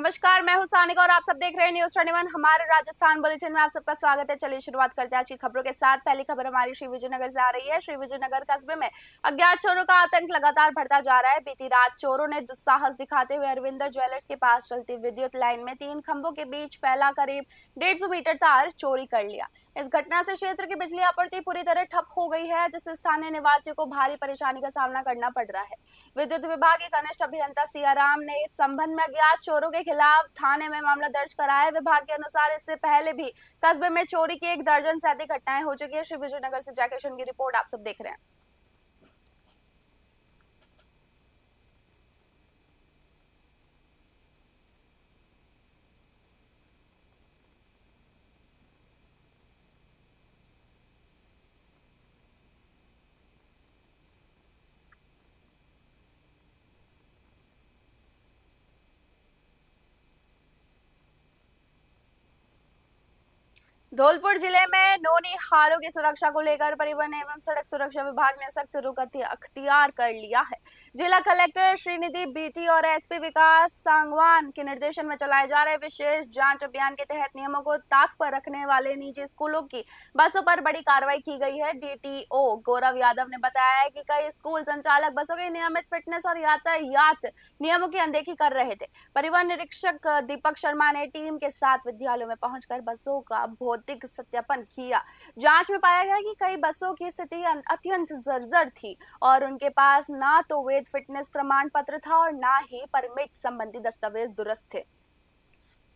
नमस्कार, मैं हूं सानिका और आप सब देख रहे हैं न्यूज 21 हमारे राजस्थान बुलेटिन में आप सबका स्वागत है। चलिए शुरुआत करते हैं आज की खबरों के साथ। पहली खबर हमारी श्री विजयनगर से आ रही है। श्री विजयनगर कस्बे में अज्ञात चोरों का आतंक लगातार बढ़ता जा रहा है। बीती रात चोरों ने दुस्साहस दिखाते हुए अरविंदर ज्वेलर्स के पास चलती विद्युत लाइन में 3 खंभों के बीच फैला करीब 150 मीटर तार चोरी कर लिया। इस घटना से क्षेत्र की बिजली आपूर्ति पूरी तरह ठप हो गई है, जिससे स्थानीय निवासियों को भारी परेशानी का सामना करना पड़ रहा है। विद्युत विभाग के कनिष्ठ अभियंता सियाराम ने इस संबंध में अज्ञात चोरों के खिलाफ थाने में मामला दर्ज कराया है। विभाग के अनुसार इससे पहले भी कस्बे में चोरी की 1 दर्जन से अधिक घटनाएं हो चुकी है। श्री विजयनगर से जयकिशन की रिपोर्ट आप सब देख रहे हैं। धौलपुर जिले में नौनी हालों की सुरक्षा को लेकर परिवहन एवं सड़क सुरक्षा विभाग ने सख्त रुख अख्तियार कर लिया है। जिला कलेक्टर श्रीनिधि बीटी और एसपी विकास सांगवान के निर्देशन में चलाए जा रहे विशेष जांच अभियान के तहत नियमों को ताक पर रखने वाले निजी स्कूलों की बसों पर बड़ी कार्रवाई की गई है। डीटीओ गौरव यादव ने बताया है कि कई स्कूल संचालक बसों की नियमित फिटनेस और यातायात नियमों की अनदेखी कर रहे थे। परिवहन निरीक्षक दीपक शर्मा ने टीम के साथ विद्यालयों में पहुंचकर बसों का भौतिक सत्यापन किया। जांच में पाया गया कि कई बसों की स्थिति अत्यंत जर्जर थी और उनके पास ना तो वैध फिटनेस प्रमाण पत्र था और ना ही परमिट संबंधी दस्तावेज दुरुस्त थे।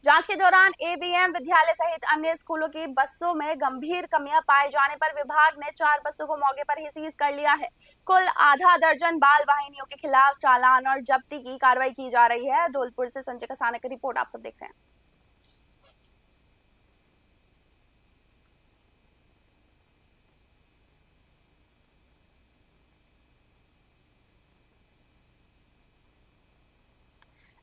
जांच के दौरान एबीएम विद्यालय सहित अन्य स्कूलों की बसों में गंभीर कमियां पाए जाने पर विभाग ने 4 बसों को मौके पर ही सीज कर लिया है। कुल आधा दर्जन बाल वाहिनियों के खिलाफ चालान और जब्ती की कार्रवाई की जा रही है। धौलपुर से संजय कसाना की रिपोर्ट आप सब देख रहे हैं।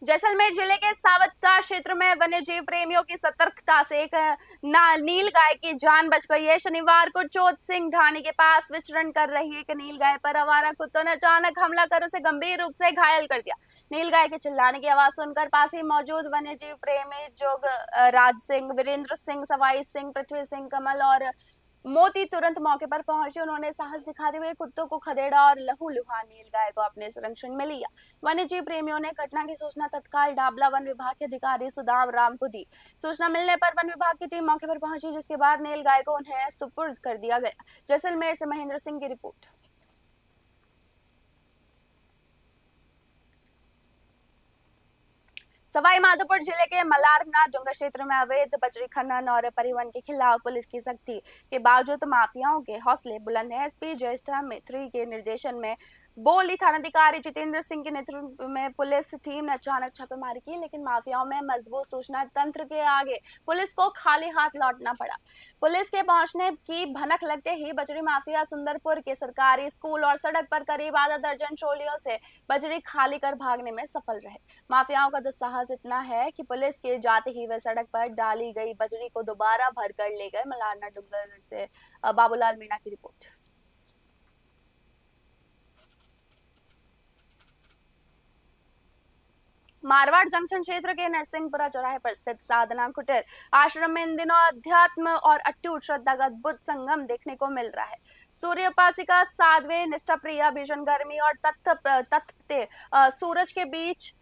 जैसलमेर जिले के सावत्ता क्षेत्र में वन्यजीव प्रेमियों की सतर्कता से एक नील गाय की जान बच गई है। शनिवार को चौथ सिंह ढाणी के पास विचरण कर रही एक नील गाय पर आवारा कुत्तों ने अचानक हमला कर उसे गंभीर रूप से घायल कर दिया। नील गाय के चिल्लाने की आवाज सुनकर पास ही मौजूद वन्यजीव प्रेमी जोग राज सिंह, वीरेंद्र सिंह, सवाई सिंह, पृथ्वी सिंह, कमल और मोती तुरंत मौके पर पहुंचे। उन्होंने साहस दिखाते हुए कुत्तों को खदेड़ा और लहूलुहान नील गाय को अपने संरक्षण में लिया। वन्यजीव प्रेमियों ने घटना की सूचना तत्काल डाबला वन विभाग के अधिकारी सुदाम राम को दी। सूचना मिलने पर वन विभाग की टीम मौके पर पहुंची, जिसके बाद नील गाय को उन्हें सुपुर्द कर दिया गया। जैसलमेर से महेंद्र सिंह की रिपोर्ट। सवाई माधोपुर जिले के मलारनाथ डुंगर क्षेत्र में अवैध बजरी खनन और परिवहन के खिलाफ पुलिस की सख्ती के बावजूद माफियाओं के हौसले बुलंद हैं। एसपी ज्येष्ठा मित्री के निर्देशन में बोली थानाधिकारी जितेंद्र सिंह के नेतृत्व में पुलिस टीम ने अचानक छापेमारी की, लेकिन माफियाओं में मजबूत सूचना तंत्र के आगे पुलिस को खाली हाथ लौटना पड़ा। पुलिस के पहुंचने की भनक लगते ही बजरी माफिया सुंदरपुर के सरकारी स्कूल और सड़क पर करीब आधा दर्जन ट्रोलियों से बजरी खाली कर भागने में सफल रहे। माफियाओं का दुस्साहस इतना है कि पुलिस के जाते ही वे सड़क पर डाली गई बजरी को दोबारा भर कर ले गए। मलारनाथ डुंगर से बाबूलाल मीणा की रिपोर्ट। मारवाड़ जंक्शन क्षेत्र के नरसिंहपुरा चौराहे पर स्थित साधना कुटीर आश्रम में इन दिनों अध्यात्म और अटूट श्रद्धा का अद्भुत संगम देखने को मिल रहा है। सूर्य उपासिका साध्वी निष्ठा प्रिया भीषण गर्मी और तत्ते सूरज के बीच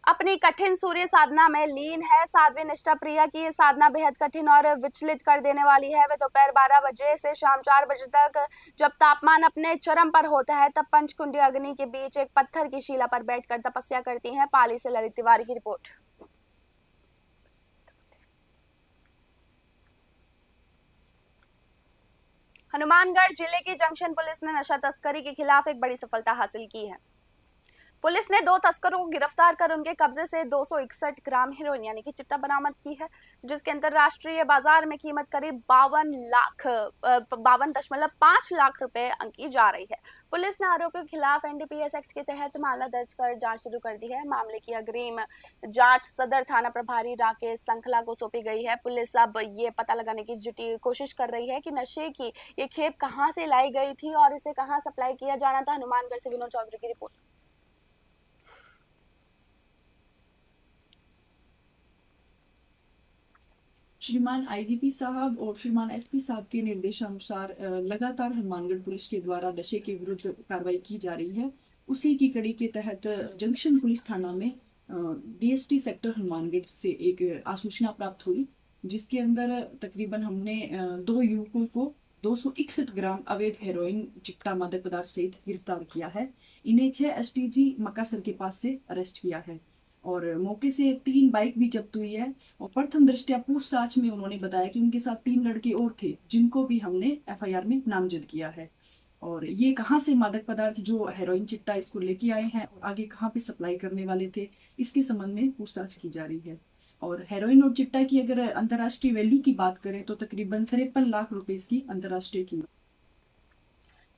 अपनी कठिन सूर्य साधना में लीन है। साध्वी निष्ठा प्रिया की ये साधना बेहद कठिन और विचलित कर देने वाली है। वे दोपहर 12 बजे से शाम 4 बजे तक जब तापमान अपने चरम पर होता है तब पंचकुंडी अग्नि के बीच एक पत्थर की शिला पर बैठकर तपस्या करती हैं। पाली से ललित तिवारी की रिपोर्ट। हनुमानगढ़ जिले की जंक्शन पुलिस ने नशा तस्करी के खिलाफ एक बड़ी सफलता हासिल की है। पुलिस ने 2 तस्करों को गिरफ्तार कर उनके कब्जे से 261 ग्राम हेरोइन यानी कि चिट्टा बरामद की है, जिसके अंतरराष्ट्रीय बाजार में कीमत करीब 52.5 लाख रुपए अंकी जा रही है। पुलिस ने आरोपियों के खिलाफ एनडीपीएस एक्ट के तहत मामला दर्ज कर जांच शुरू कर दी है। मामले की अग्रिम जांच सदर थाना प्रभारी राकेश संखला को सौंपी गई है। पुलिस अब ये पता लगाने की जुटी कोशिश कर रही है कि नशे की ये खेप कहां से लाई गई थी और इसे कहां सप्लाई किया जाना था। हनुमानगढ़ से विनोद चौधरी की रिपोर्ट। श्रीमान आईजीपी साहब और श्रीमान एसपी साहब के निर्देशानुसार लगातार हनुमानगढ़ पुलिस के द्वारा नशे के विरुद्ध कार्रवाई की जा रही है। उसी की कड़ी के तहत जंक्शन पुलिस थाना में डीएसटी सेक्टर हनुमानगढ़ से एक आसूचना प्राप्त हुई, जिसके अंदर तकरीबन हमने 2 युवकों को 261 ग्राम अवैध हेरोइन चिट्टा मादक पदार्थ सहित गिरफ्तार किया है। इन्हें 6 एसटीजी मकासर के पास से अरेस्ट किया है और मौके से 3 बाइक भी जब्त हुई है। और प्रथम दृष्टया पूछताछ में उन्होंने बताया कि उनके साथ 3 लड़के और थे, जिनको भी हमने एफआईआर में नामजद किया है। और ये कहाँ से मादक पदार्थ जो हेरोइन चिट्टा इसको लेके आए हैं और आगे कहाँ पे सप्लाई करने वाले थे, इसके संबंध में पूछताछ की जा रही है। और हेरोइन और चिट्टा की अगर अंतर्राष्ट्रीय वैल्यू की बात करें तो तकरीबन 53 लाख रुपए इसकी अंतर्राष्ट्रीय कीमत।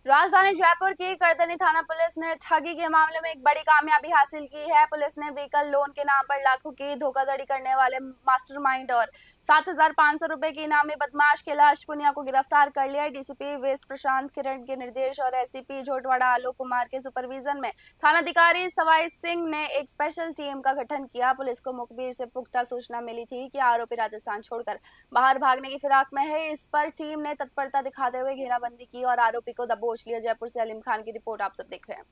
राजधानी जयपुर की करतनी थाना पुलिस ने ठगी के मामले में एक बड़ी कामयाबी हासिल की है। पुलिस ने व्हीकल लोन के नाम पर लाखों की धोखाधड़ी करने वाले मास्टरमाइंड और 7,500 रुपए की इनामी बदमाश कैलाश पुनिया को गिरफ्तार कर लिया है। डीसीपी वेस्ट प्रशांत किरण के निर्देश और एसीपी झोटवाड़ा आलोक कुमार के सुपरविजन में थानाधिकारी सवाई सिंह ने एक स्पेशल टीम का गठन किया। पुलिस को मुखबिर से पुख्ता सूचना मिली थी कि आरोपी राजस्थान छोड़कर बाहर भागने की फिराक में है। इस पर टीम ने तत्परता दिखाते हुए घेराबंदी की और आरोपी को दबोच लिया। जयपुर से अलीम खान की रिपोर्ट आप सब देख रहे हैं।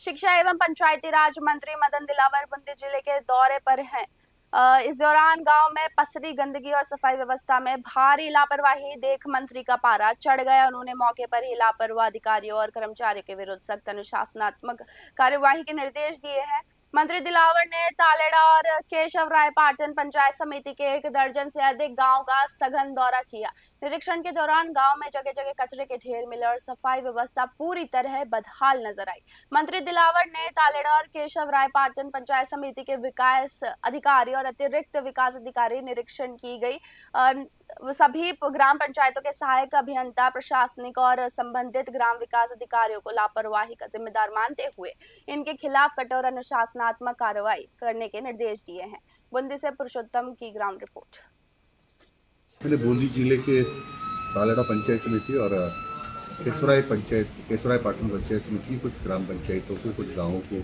शिक्षा एवं पंचायती राज मंत्री मदन दिलावर बूंदी जिले के दौरे पर हैं। इस दौरान गांव में पसरी गंदगी और सफाई व्यवस्था में भारी लापरवाही देख मंत्री का पारा चढ़ गया। उन्होंने मौके पर ही लापरवाह अधिकारियों और कर्मचारियों के विरुद्ध सख्त अनुशासनात्मक कार्यवाही के निर्देश दिए हैं। मंत्री दिलावर ने तालेड़ा और केशव राय पाटन पंचायत समिति के 1 दर्जन से अधिक गांव का सघन दौरा किया। निरीक्षण के दौरान गांव में जगह जगह कचरे के ढेर मिले और सफाई व्यवस्था पूरी तरह बदहाल नजर आई। मंत्री दिलावर ने तालेड़ा और केशव राय पाटन पंचायत समिति के विकास अधिकारी और अतिरिक्त विकास अधिकारी निरीक्षण की गई सभी ग्राम पंचायतों के सहायक अभियंता, प्रशासनिक और संबंधित ग्राम विकास अधिकारियों को लापरवाही का जिम्मेदार मानते हुए इनके खिलाफ कठोर अनुशासनात्मक कार्रवाई करने के निर्देश दिए हैं। बूंदी से पुरुषोत्तम की ग्राउंड रिपोर्ट। मैंने बूंदी जिले के तालेड़ा पंचायत समिति और केशवराय पाटन पंचायत समिति की कुछ ग्राम पंचायतों को, कुछ गांवों को,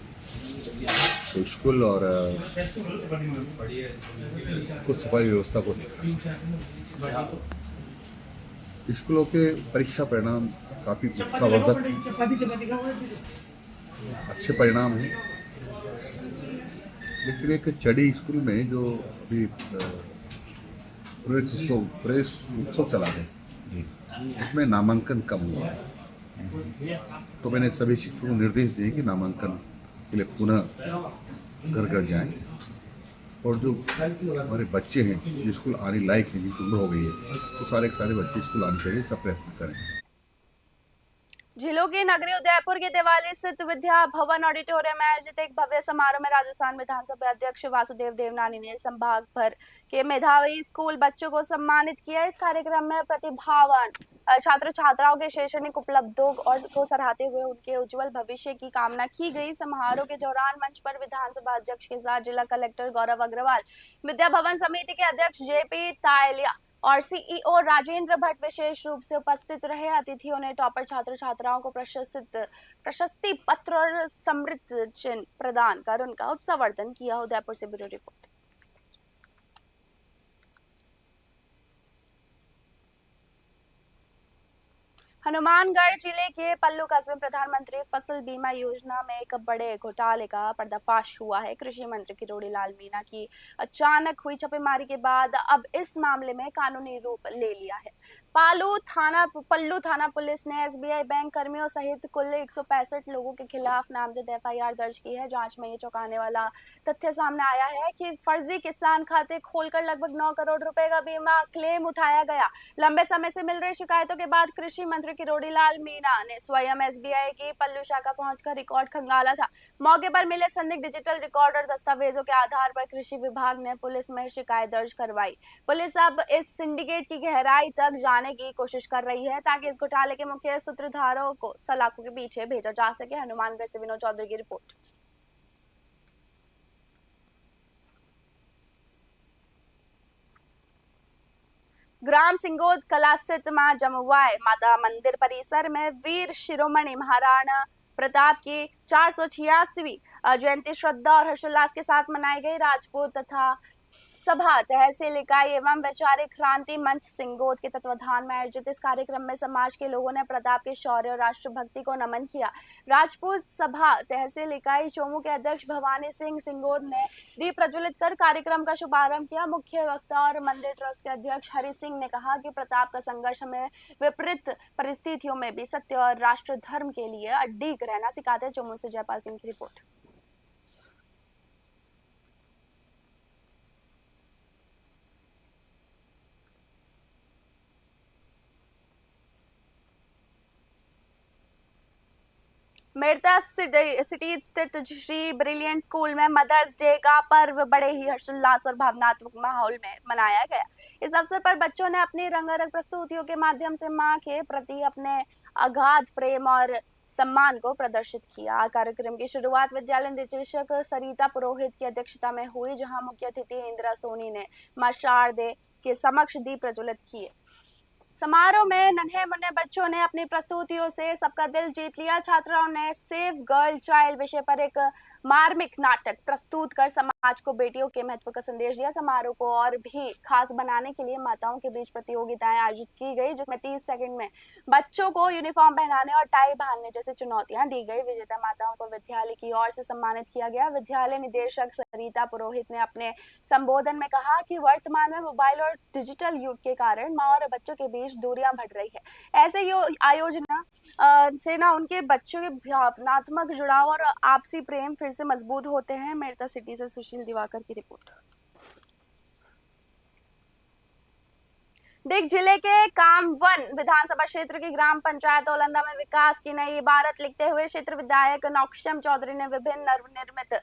स्कूल और कुछ सफाई व्यवस्था को देखा। स्कूलों के परीक्षा परिणाम काफी उत्साहवर्धक, अच्छे परिणाम हैं। लेकिन एक चड़ी स्कूल में जो अभी प्रवेश उत्सव चला है, उसमें नामांकन कम हुआ है। तो मैंने सभी शिक्षकों को निर्देश दिए कि नामांकन के लिए पुनः घर घर जाएं और जो हमारे बच्चे हैं जो स्कूल आने लायक हैं, जिनकी उम्र हो गई है, तो सारे बच्चे स्कूल आने के लिए सब प्रयत्न करें। झीलों की नगरी उदयपुर के दिवाली स्थित विद्या भवन ऑडिटोरियम में आयोजित एक भव्य समारोह में राजस्थान विधानसभा अध्यक्ष वासुदेव देवनानी ने संभाग भर के मेधावी स्कूल बच्चों को सम्मानित किया। इस कार्यक्रम में प्रतिभावान छात्र छात्राओं के शैक्षणिक उपलब्धियों और को सराहते हुए उनके उज्जवल भविष्य की कामना की गई। समारोह के दौरान मंच पर विधानसभा अध्यक्ष के साथ जिला कलेक्टर गौरव अग्रवाल, विद्या भवन समिति के अध्यक्ष जेपी तायलिया और सीईओ राजेंद्र भट्ट विशेष रूप से उपस्थित रहे। अतिथियों ने टॉपर छात्र छात्राओं को प्रशस्ति पत्र और समृद्ध चिन्ह प्रदान कर उनका उत्साहवर्धन किया। उदयपुर से ब्यूरो रिपोर्ट। हनुमानगढ़ जिले के पल्लू कस्बे में प्रधानमंत्री फसल बीमा योजना में एक बड़े घोटाले का पर्दाफाश हुआ है। कृषि मंत्री किरोड़ी लाल मीणा की अचानक हुई छापेमारी के बाद अब इस मामले में कानूनी रूप ले लिया है। पल्लू थाना पुलिस ने एसबीआई बैंक कर्मियों सहित कुल 165 लोगों के खिलाफ नामजद एफआईआर दर्ज की है। जांच में ये चौंकाने वाला तथ्य सामने आया है कि फर्जी किसान खाते खोलकर लगभग 9 करोड़ रुपए का बीमा क्लेम उठाया गया। लंबे समय से मिल रही शिकायतों के बाद कृषि मंत्री किरोड़ी लाल मीणा ने स्वयं एसबीआई की पल्लू शाखा पहुंचकर रिकॉर्ड खंगाला था। मौके पर मिले संदिग्ध डिजिटल रिकॉर्ड और दस्तावेजों के आधार पर कृषि विभाग ने पुलिस में शिकायत दर्ज करवाई। पुलिस अब इस सिंडिकेट की गहराई तक जाने की कोशिश कर रही है ताकि इस घोटाले के मुख्य सूत्रधारों को सलाखों के पीछे भेजा जा सके। हनुमानगढ़ से विनोद चौधरी की रिपोर्ट। ग्राम सिंगोद कला स्थित मां जमुवाय माता मंदिर परिसर में वीर शिरोमणि महाराणा प्रताप की 486वीं जयंती श्रद्धा और हर्षोल्लास के साथ मनाई गई। राजपूत तथा सभा तहसील इकाई एवं वैचारिक क्रांति मंच सिंगोद के तत्वाधान में आयोजित इस कार्यक्रम में समाज के लोगों ने प्रताप के शौर्य और राष्ट्रभक्ति को नमन किया। राजपूत सभा तहसील इकाई चोमू के अध्यक्ष भवानी सिंह सिंगोद ने दीप प्रज्वलित कर कार्यक्रम का शुभारंभ किया। मुख्य वक्ता और मंदिर ट्रस्ट के अध्यक्ष हरि सिंह ने कहा कि प्रताप का संघर्ष हमें विपरीत परिस्थितियों में भी सत्य और राष्ट्र धर्म के लिए अडिग रहना सिखाते। चोमू से जयपाल सिंह की रिपोर्ट। मेड़ता सिटी स्थित श्री ब्रिलियंट स्कूल में मदर्स डे का पर्व बड़े ही हर्षोल्लास और भावनात्मक माहौल में मनाया गया। इस अवसर पर बच्चों ने अपनी रंगारंग प्रस्तुतियों के माध्यम से मां के प्रति अपने अगाध प्रेम और सम्मान को प्रदर्शित किया। कार्यक्रम की शुरुआत विद्यालय निदेशक सरिता पुरोहित की अध्यक्षता में हुई, जहां मुख्य अतिथि इंदिरा सोनी ने मां शारदे के समक्ष दीप प्रज्वलित किए। समारोह में नन्हे मुन्ने बच्चों ने अपनी प्रस्तुतियों से सबका दिल जीत लिया। छात्राओं ने सेव गर्ल चाइल्ड विषय पर एक मार्मिक नाटक प्रस्तुत कर समाज को बेटियों के महत्व का संदेश दिया। समारोह को और भी खास बनाने के लिए माताओं के बीच प्रतियोगिताएं आयोजित की गई, जिसमें 30 सेकंड में बच्चों को यूनिफॉर्म पहनाने और टाई बांधने जैसी चुनौतियां दी गई। विजेता माताओं को विद्यालय की ओर से सम्मानित किया गया। विद्यालय निदेशक सरिता पुरोहित ने अपने संबोधन में कहा कि वर्तमान में मोबाइल और डिजिटल युग के कारण माँ और बच्चों के बीच दूरियां बढ़ रही है। ऐसे आयोजना से ना उनके बच्चों के भावनात्मक जुड़ाव और आपसी प्रेम फिर से मजबूत होते हैं। मेड़ता सिटी से सुशील दिवाकर की रिपोर्ट। डिग जिले के कामवन विधानसभा क्षेत्र की ग्राम पंचायत ओलंदा में विकास की नई इबारत लिखते हुए क्षेत्र विधायक नौक्षम चौधरी ने विभिन्न नवनिर्मित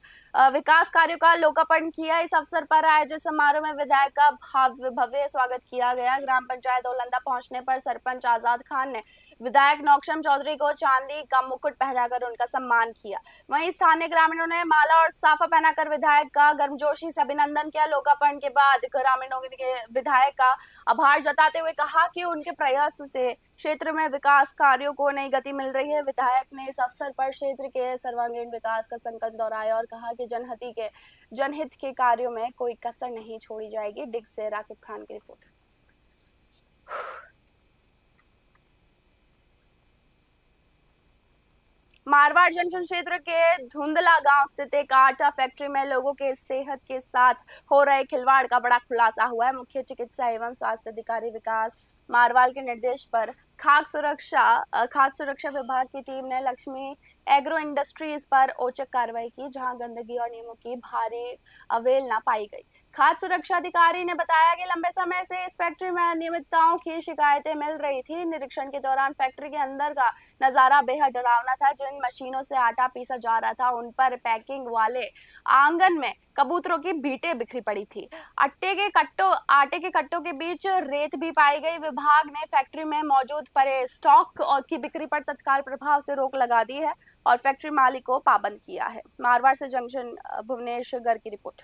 विकास कार्यों का लोकार्पण किया। इस अवसर पर आयोजित समारोह में विधायक का भव्य स्वागत किया गया। ग्राम पंचायत ओलंदा पहुंचने पर सरपंच आजाद खान ने विधायक नौक्षम चौधरी को चांदी का मुकुट पहनाकर उनका सम्मान किया। वहीं स्थानीय ग्रामीणों ने माला और साफा पहनाकर विधायक का गर्मजोशी से अभिनंदन किया। लोकार्पण के बाद ग्रामीणों ने विधायक का आभार जताते हुए कहा कि उनके प्रयास से क्षेत्र में विकास कार्यों को नई गति मिल रही है। विधायक ने इस अवसर पर क्षेत्र के सर्वांगीण विकास का संकल्प दोहराया और कहा कि जनहित के कार्यों में कोई कसर नहीं छोड़ी जाएगी। डिग से राकिब खान की रिपोर्ट। मारवाड़ जंक्शन क्षेत्र के धुंधला गांव स्थित एक आटा फैक्ट्री में लोगों के सेहत के साथ हो रहे खिलवाड़ का बड़ा खुलासा हुआ है। मुख्य चिकित्सा एवं स्वास्थ्य अधिकारी विकास मारवाल के निर्देश पर खाद्य सुरक्षा विभाग की टीम ने लक्ष्मी एग्रो इंडस्ट्रीज पर औचक कार्रवाई की, जहां गंदगी और नियमों की भारी अवहेलना पाई गई। खाद्य सुरक्षा अधिकारी ने बताया कि लंबे समय से इस फैक्ट्री में अनियमितताओं की शिकायतें मिल रही थी। निरीक्षण के दौरान फैक्ट्री के अंदर का नजारा बेहद डरावना था। जिन मशीनों से आटा पीसा जा रहा था उन पर पैकिंग वाले आंगन में कबूतरों की बीटें बिखरी पड़ी थी। आटे के कट्टों के बीच रेत भी पाई गई। विभाग ने फैक्ट्री में मौजूद पड़े स्टॉक और की बिक्री पर तत्काल प्रभाव से रोक लगा दी है और फैक्ट्री मालिक को पाबंद किया है। मारवाड़ से जंक्शन भुवनेश गर्ग की रिपोर्ट।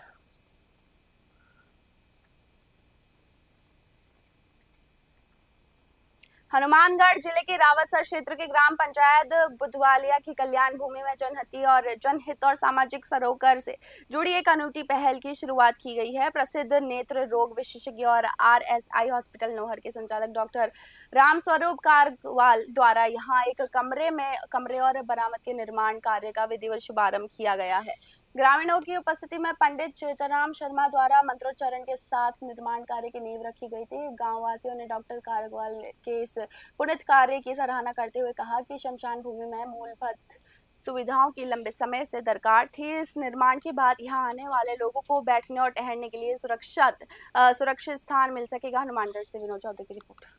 हनुमानगढ़ जिले के रावतसर क्षेत्र के ग्राम पंचायत बुधवालिया की कल्याण भूमि में जनहित और सामाजिक सरोकार से जुड़ी एक अनूठी पहल की शुरुआत की गई है। प्रसिद्ध नेत्र रोग विशेषज्ञ और RSI हॉस्पिटल नोहर के संचालक डॉक्टर रामस्वरूप कारवाल द्वारा यहाँ एक कमरे और बरामद के निर्माण कार्य का विधिवत शुभारंभ किया गया है। ग्रामीणों की उपस्थिति में पंडित चेतराम शर्मा द्वारा मंत्रोच्चारण के साथ निर्माण कार्य की नींव रखी गई थी। गांव वासियों ने डॉक्टर कारवाल के इस पुनित कार्य की सराहना करते हुए कहा कि शमशान भूमि में मूलभूत सुविधाओं की लंबे समय से दरकार थी। इस निर्माण के बाद यहाँ आने वाले लोगों को बैठने और ठहरने के लिए सुरक्षित स्थान मिल सकेगा। हनुमानगढ़ से विनोद चौधरी की रिपोर्ट।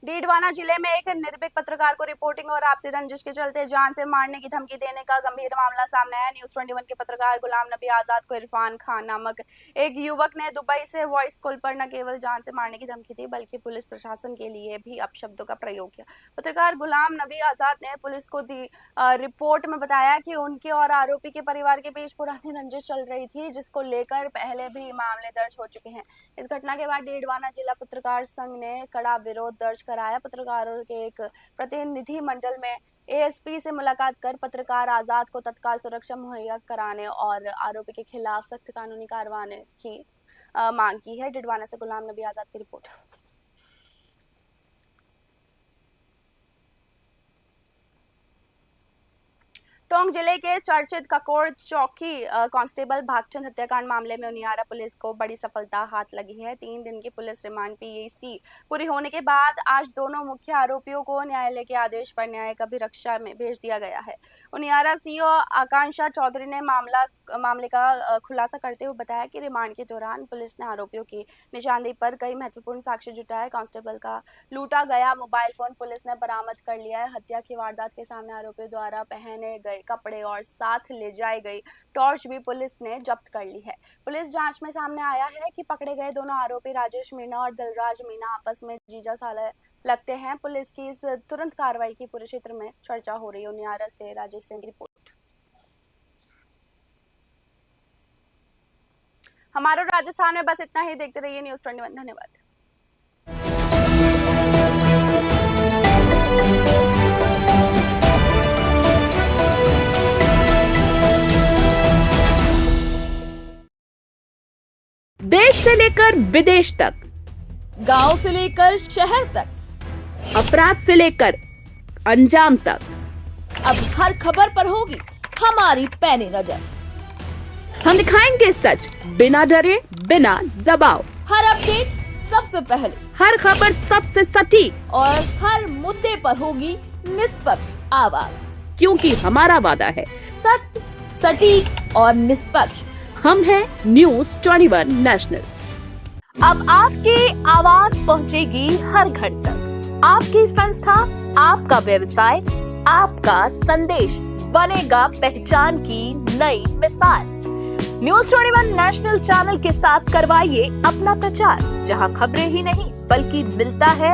डीडवाना जिले में एक निर्भीक पत्रकार को रिपोर्टिंग और आपसी रंजिश के चलते जान से मारने की धमकी देने का गंभीर मामला सामने आया। न्यूज़ 21 के पत्रकार गुलाम नबी आजाद को इरफान खान नामक एक युवक ने दुबई से वॉइस कॉल पर न केवल जान से मारने की धमकी दी बल्कि पुलिस प्रशासन के लिए भी अपशब्दों का प्रयोग किया। पत्रकार गुलाम नबी आजाद ने पुलिस को दी रिपोर्ट में बताया कि उनके और आरोपी के परिवार के बीच पुरानी रंजिश चल रही थी, जिसको लेकर पहले भी मामले दर्ज हो चुके हैं। इस घटना के बाद डीडवाना जिला पत्रकार संघ ने कड़ा विरोध दर्ज कराया। पत्रकारों के एक प्रतिनिधि मंडल में एएसपी से मुलाकात कर पत्रकार आजाद को तत्काल सुरक्षा मुहैया कराने और आरोपी के खिलाफ सख्त कानूनी कार्रवाई की मांग की है। डिडवाना से गुलाम नबी आजाद की रिपोर्ट। टोंक जिले के चर्चित ककोड़ चौकी कांस्टेबल भागचंद हत्याकांड मामले में उनियारा पुलिस को बड़ी सफलता हाथ लगी है। 3 दिन की पुलिस रिमांड पीएसी पूरी होने के बाद आज दोनों मुख्य आरोपियों को न्यायालय के आदेश पर न्यायिक अभिरक्षा में भेज दिया गया है। उनियारा सीओ आकांक्षा चौधरी ने मामले का खुलासा करते हुए बताया कि रिमांड के दौरान पुलिस ने आरोपियों की निशानदेही पर कई महत्वपूर्ण साक्ष्य जुटाए। कांस्टेबल का लूटा गया मोबाइल फोन पुलिस ने बरामद कर लिया है। हत्या की वारदात के सामने आरोपियों द्वारा पहने गए कपड़े और साथ ले जाई गई टॉर्च भी पुलिस ने जब्त कर ली है। पुलिस जांच में सामने आया है कि पकड़े गए दोनों आरोपी राजेश मीणा और दिलराज मीणा आपस में जीजा साले लगते हैं। पुलिस की इस तुरंत कार्रवाई की पूरे क्षेत्र में चर्चा हो रही है। उनियारा से राजेश सिंह की रिपोर्ट। हमारा राजस्थान में बस इतना ही। देखते रहिए न्यूज़ 21। धन्यवाद। देश से लेकर विदेश तक, गांव से लेकर शहर तक, अपराध से लेकर अंजाम तक, अब हर खबर पर होगी हमारी पैनी नजर। हम दिखाएंगे सच बिना डरे, बिना दबाव। हर अपडेट सबसे पहले, हर खबर सबसे सटीक और हर मुद्दे पर होगी निष्पक्ष आवाज, क्योंकि हमारा वादा है सत्य, सटीक और निष्पक्ष। हम हैं न्यूज़ 21 नेशनल। अब आपकी आवाज पहुंचेगी हर घर तक। आपकी संस्था, आपका व्यवसाय, आपका संदेश बनेगा पहचान की नई मिसाल। न्यूज़ 21 नेशनल चैनल के साथ करवाइए अपना प्रचार, जहां खबरें ही नहीं बल्कि मिलता है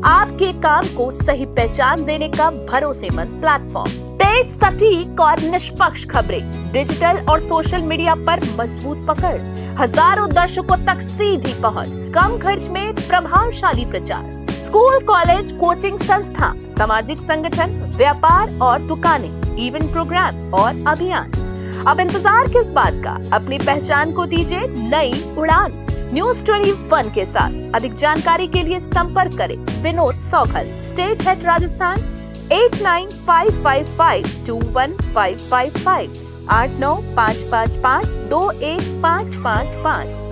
आपके काम को सही पहचान देने का भरोसेमंद प्लेटफॉर्म। तेज, सटीक और निष्पक्ष खबरें, डिजिटल और सोशल मीडिया पर मजबूत पकड़, हजारों दर्शकों तक सीधी पहुंच, कम खर्च में प्रभावशाली प्रचार। स्कूल, कॉलेज, कोचिंग संस्था, सामाजिक संगठन, व्यापार और दुकानें, इवेंट प्रोग्राम और अभियान। अब इंतजार किस बात का? अपनी पहचान को दीजिए नई उड़ान। न्यूज़ 21 के साथ अधिक जानकारी के लिए संपर्क करें विनोद सौखल, स्टेट हेड राजस्थान 8955521555 8955521555।